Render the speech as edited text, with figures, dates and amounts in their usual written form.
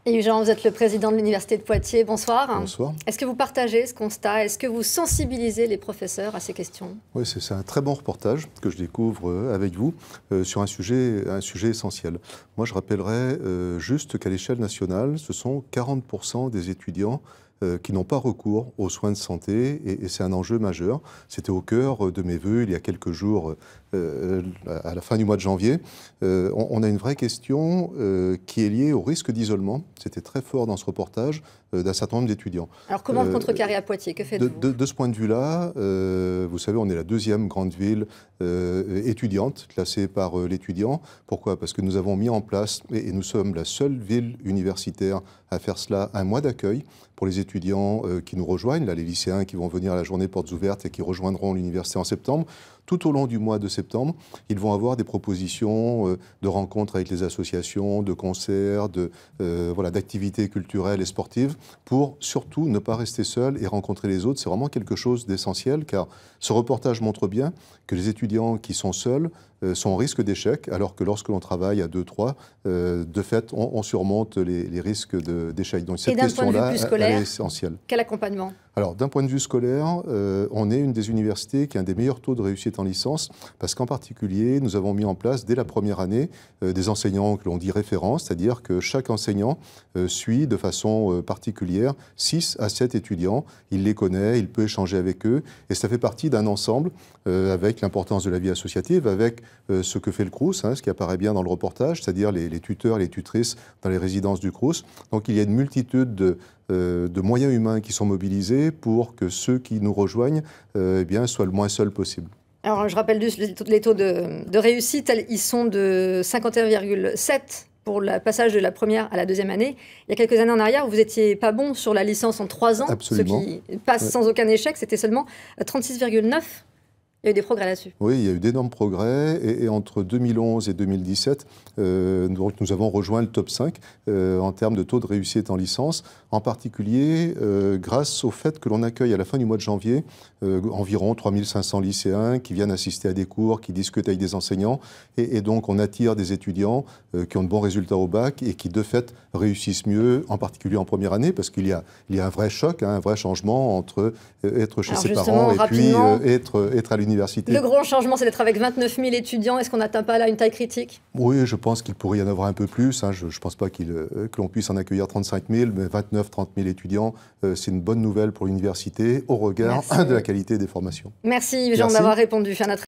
Et Jean, vous êtes le président de l'Université de Poitiers. Bonsoir. Bonsoir. Est-ce que vous partagez ce constat? Est-ce que vous sensibilisez les professeurs à ces questions? Oui, c'est un très bon reportage que je découvre avec vous sur un sujet essentiel. Moi, je rappellerais juste qu'à l'échelle nationale, ce sont 40% des étudiants qui n'ont pas recours aux soins de santé, et c'est un enjeu majeur. C'était au cœur de mes vœux il y a quelques jours, à la fin du mois de janvier. On a une vraie question qui est liée au risque d'isolement. C'était très fort dans ce reportage d'un certain nombre d'étudiants. Alors comment vous contrecarrez à Poitiers? Que faites-vous? De ce point de vue-là, vous savez, on est la deuxième grande ville étudiante, classée par l'étudiant. Pourquoi? Parce que nous avons mis en place, et nous sommes la seule ville universitaire à faire cela, un mois d'accueil pour les étudiants qui nous rejoignent, là, les lycéens qui vont venir à la journée portes ouvertes et qui rejoindront l'université en septembre. Tout au long du mois de septembre, ils vont avoir des propositions de rencontres avec les associations, de concerts, d'activités culturelles et sportives, pour surtout ne pas rester seuls et rencontrer les autres. C'est vraiment quelque chose d'essentiel, car ce reportage montre bien que les étudiants qui sont seuls sont en risque d'échec, alors que lorsque l'on travaille à 2-3, de fait, on surmonte les risques d'échec. Donc cette question-là, elle est essentielle. Quel accompagnement? Alors, d'un point de vue scolaire, on est une des universités qui a un des meilleurs taux de réussite en licence, parce qu'en particulier, nous avons mis en place, dès la première année, des enseignants que l'on dit référents, c'est-à-dire que chaque enseignant suit de façon particulière 6 à 7 étudiants. Il les connaît, il peut échanger avec eux, et ça fait partie d'un ensemble avec l'importance de la vie associative, avec ce que fait le Crous, ce qui apparaît bien dans le reportage, c'est-à-dire les tuteurs et les tutrices dans les résidences du Crous. Donc il y a une multitude de moyens humains qui sont mobilisés pour que ceux qui nous rejoignent soient le moins seuls possible. Alors je rappelle juste les taux de réussite, ils sont de 51,7 pour le passage de la première à la deuxième année. Il y a quelques années en arrière, vous n'étiez pas bon sur la licence en 3 ans. Absolument. Ce qui passe sans aucun échec, c'était seulement 36,9. Il y a eu des progrès là-dessus. Oui, il y a eu d'énormes progrès, et entre 2011 et 2017, nous avons rejoint le top 5 en termes de taux de réussite en licence, en particulier grâce au fait que l'on accueille à la fin du mois de janvier environ 3500 lycéens qui viennent assister à des cours, qui discutent avec des enseignants, et donc on attire des étudiants qui ont de bons résultats au bac et qui de fait réussissent mieux, en particulier en première année, parce qu'il y a un vrai choc, un vrai changement entre être chez ses parents et puis être à l'université. Le grand changement, c'est d'être avec 29 000 étudiants. Est-ce qu'on n'atteint pas là une taille critique? Oui, je pense qu'il pourrait y en avoir un peu plus. Je ne pense pas que l'on puisse en accueillir 35 000, mais 29-30 000 étudiants, c'est une bonne nouvelle pour l'université au regard de la qualité des formations. Merci Jean d'avoir répondu.